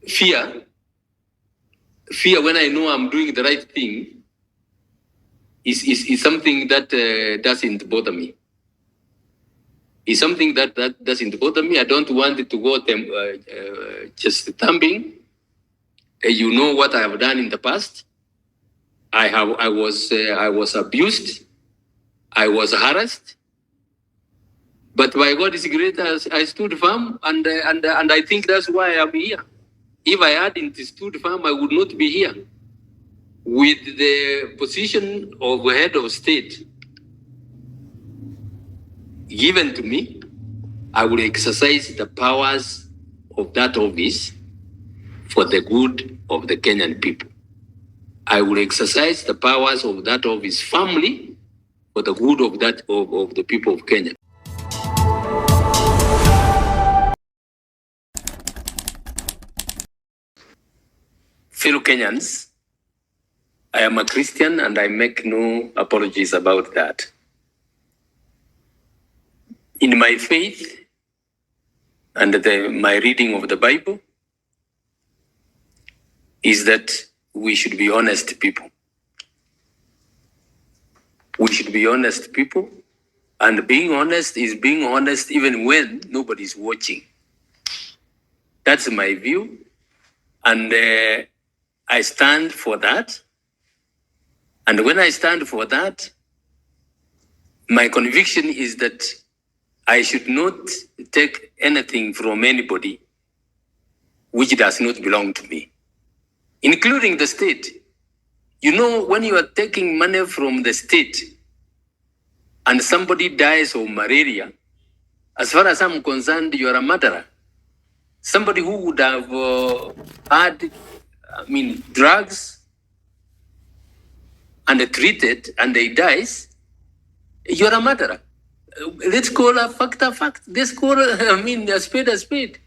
Fear when I know I'm doing the right thing is something that doesn't bother me. It's something that doesn't bother me. I don't want it to go just thumping. You know what I have done in the past. I was abused. I was harassed. But by God's grace, I stood firm, and I think that's why I'm here. If I hadn't stood firm, I would not be here. With the position of head of state given to me, I will exercise the powers of that office for the good of the Kenyan people. I will exercise the powers of that office firmly for the good of the people of Kenya. Fellow Kenyans, I am a Christian and I make no apologies about that. In my faith and my reading of the Bible is that we should be honest people. We should be honest people, and being honest is being honest even when nobody's watching. That's my view, and I stand for that. And when I stand for that, my conviction is that I should not take anything from anybody which does not belong to me, including the state. You know, when you are taking money from the state and somebody dies of malaria, as far as I'm concerned, you are a murderer. Somebody who would have had, drugs and treated and they dies, you're a murderer. Let's call a fact a fact. Let's call, a spade a spade.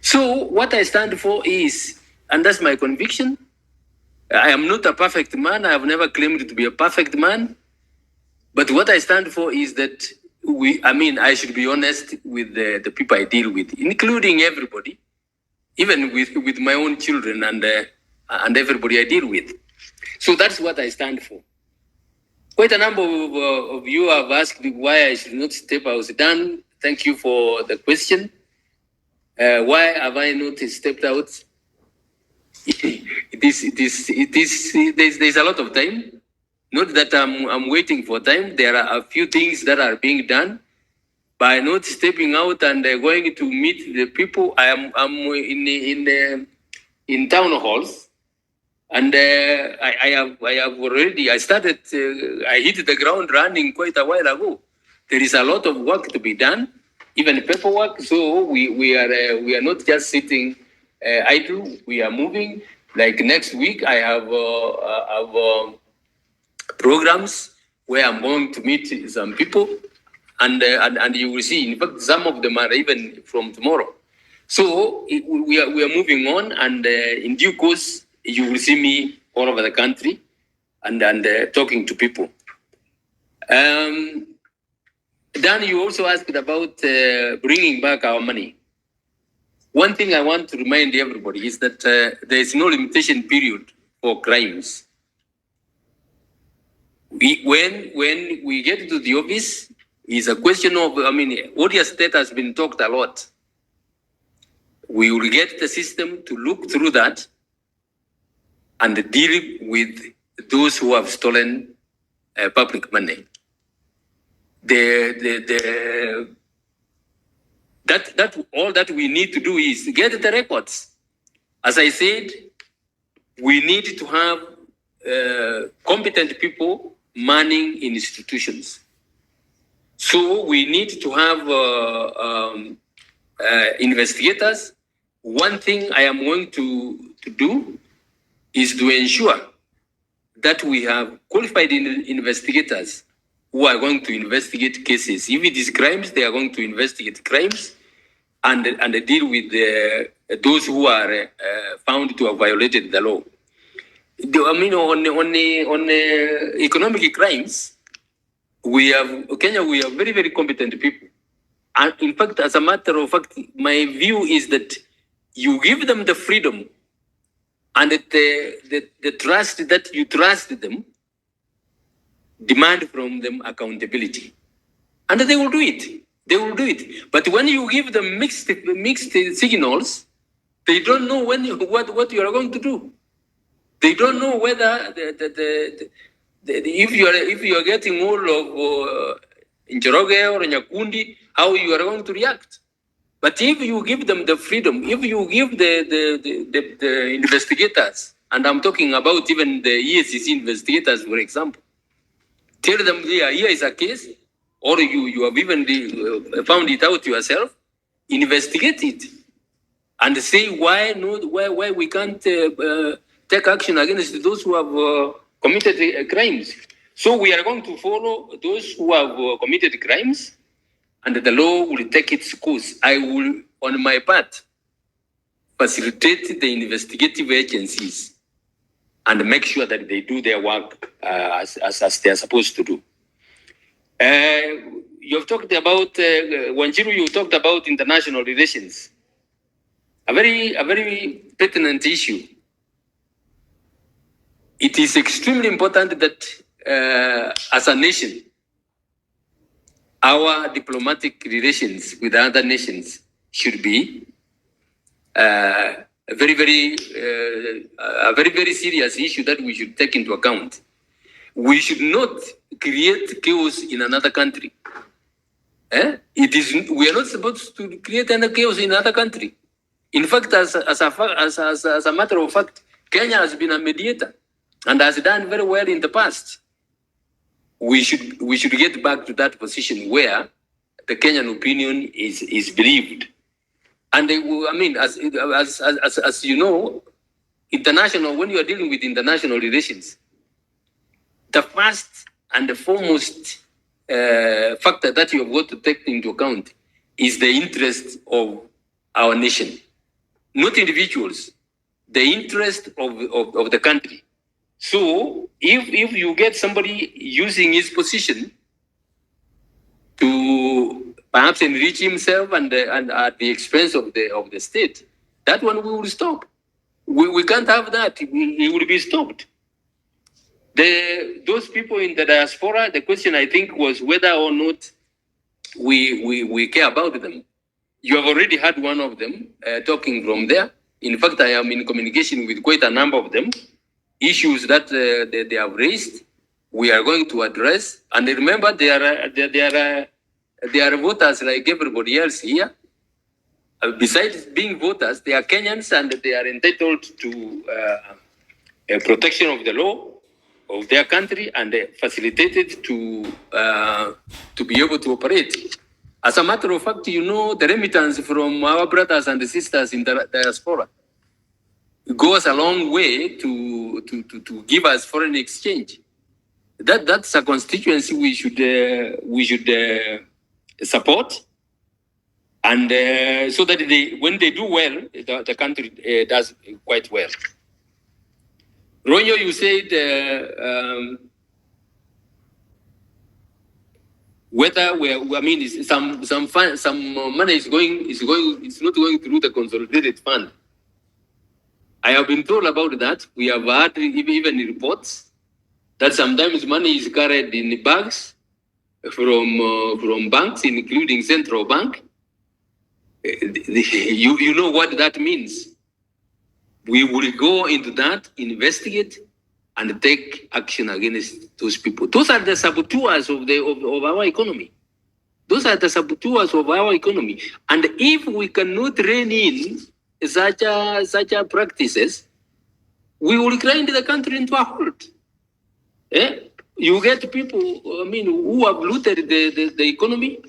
So what I stand for is, and that's my conviction, I am not a perfect man. I have never claimed to be a perfect man. But what I stand for is that I should be honest with the people I deal with, including everybody, even with my own children and everybody I deal with. So that's what I stand for. Quite a number of you have asked me why I should not step out. Dan, thank you for the question. Why have I not stepped out? There's a lot of time. Not that I'm waiting for time. There are a few things that are being done. By not stepping out and going to meet the people, I'm in town halls, and I have already. I started. I hit the ground running quite a while ago. There is a lot of work to be done, even paperwork. So we are not just sitting idle. We are moving. Like next week, I have programs where I'm going to meet some people, and you will see. In fact, some of them are even from tomorrow. So we are moving on, and in due course, you will see me all over the country, and talking to people. Dan, you also asked about bringing back our money. One thing I want to remind everybody is that there is no limitation period for crimes. When we get into the office, is a question of, audio state has been talked a lot. We will get the system to look through that and deal with those who have stolen public money. That all that we need to do is get the records. As I said, we need to have competent people manning institutions. So we need to have investigators. One thing I am going to do is to ensure that we have qualified investigators who are going to investigate cases. If it is crimes, they are going to investigate crimes and deal with those who are found to have violated the law. On economic crimes, we have very, very competent people. And in fact, as a matter of fact, my view is that You give them the freedom and the trust that you trust them, demand from them accountability. And they will do it. They will do it. But when you give them mixed signals, they don't know what you are going to do. They don't know whether if you are getting all of Njoroge or Nyakundi, how you are going to react. But if you give them the freedom, if you give the investigators, and I'm talking about even the ESCC investigators, for example, tell them here is a case, or you have even found it out yourself, investigate it, and say why we can't take action against those who have committed crimes. So we are going to follow those who have committed crimes, and the law will take its course. I will, on my part, facilitate the investigative agencies and make sure that they do their work as they are supposed to do. You've talked about, Wanjiru, you talked about international relations. A very pertinent issue. It is extremely important that as a nation, our diplomatic relations with other nations should be a very serious issue that we should take into account. We should not create chaos in another country. We are not supposed to create any chaos in another country. In fact, as a matter of fact, Kenya has been a mediator and has done very well in the past. We should get back to that position where the Kenyan opinion is believed. And as you know, when you are dealing with international relations, the first and the foremost factor that you have got to take into account is the interest of our nation, not individuals, the interest of the country. So if you get somebody using his position to perhaps enrich himself and at the expense of the state, that one we will stop. We can't have that. It will be stopped. Those people in the diaspora, the question I think was whether or not we care about them. You have already had one of them talking from there. In fact, I am in communication with quite a number of them. Issues that they have raised, we are going to address. And remember, they are voters like everybody else here. Besides being voters, they are Kenyans and they are entitled to a protection of the law of their country and facilitated to be able to operate. As a matter of fact, you know, the remittance from our brothers and sisters in the diaspora goes a long way to give us foreign exchange. That's a constituency we should support, and so that when they do well, the country does quite well. Ronyo, you said whether some money is not going through the consolidated fund. I have been told about that. We have had even reports that sometimes money is carried in bags from banks, including central bank. You know what that means. We will go into that, investigate, and take action against those people. Those are the saboteurs of our economy. Those are the saboteurs of our economy. And if we cannot rein in such practices, we will grind the country into a halt. You get people, who have looted the economy.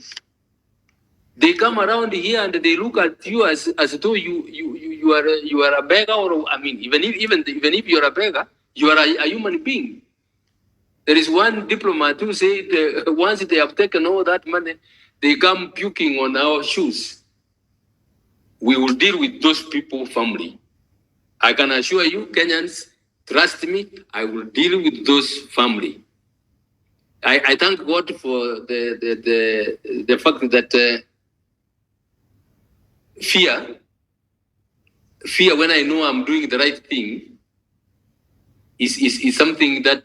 They come around here and they look at you as though you are a beggar, or even if you are a beggar, you are a human being. There is one diplomat who said once they have taken all that money, they come puking on our shoes. We will deal with those people firmly. I can assure you, Kenyans, trust me, I will deal with those firmly. I thank God for the fact that fear fear when I know I'm doing the right thing is something that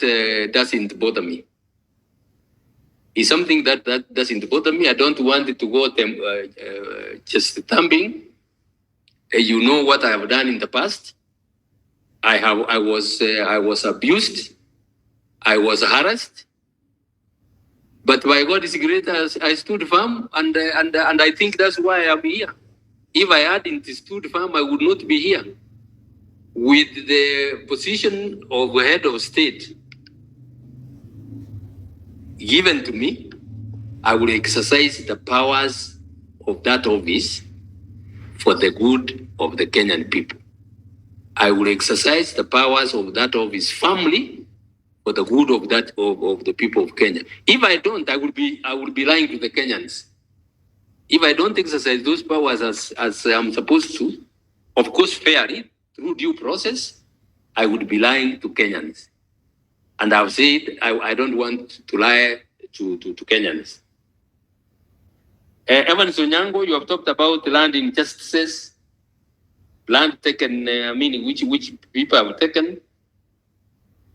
doesn't bother me. It's something that doesn't bother me. I don't want it to go just thumping. You know what I have done in the past. I was abused. I was harassed. But by God's grace, I stood firm, and I think that's why I'm here. If I hadn't stood firm, I would not be here. With the position of head of state given to me, I will exercise the powers of that office for the good of the Kenyan people. I will exercise the powers of that office firmly for the good of the people of Kenya. If I don't, I will be lying to the Kenyans. If I don't exercise those powers as I'm supposed to, of course fairly, through due process, I would be lying to Kenyans. And I've said I don't want to lie to Kenyans. Evans Onyango, you have talked about land injustices, land taken, which people have taken.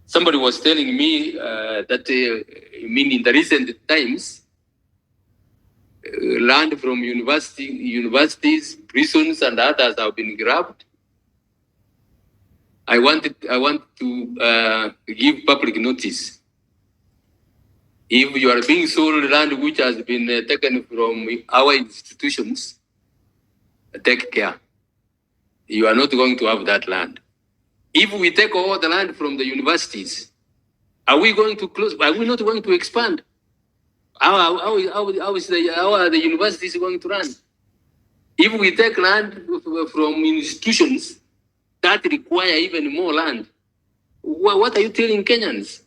Somebody was telling me that, in the recent times, land from universities, prisons, and others have been grabbed. I want to give public notice. If you are being sold land which has been taken from our institutions, take care. You are not going to have that land. If we take all the land from the universities, are we going to close? Are we not going to expand? How are the universities going to run? If we take land from institutions that require even more land, what are you telling Kenyans?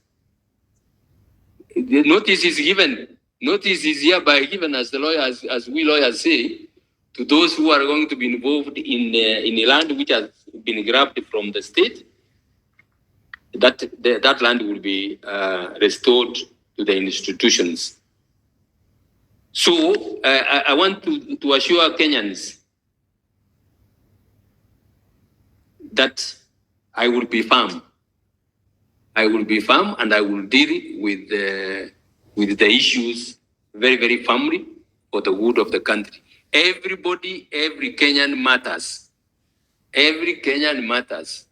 The notice is given. Notice is hereby given, as the lawyers, as we lawyers say, to those who are going to be involved in a land which has been grabbed from the state. That land will be restored to the institutions. So I want to assure Kenyans that I will be firm. I will be firm, and I will deal with the issues very, very firmly for the good of the country. Everybody, every Kenyan matters. Every Kenyan matters,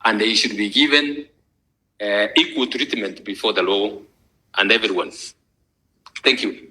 and they should be given equal treatment before the law, and everyone. Thank you.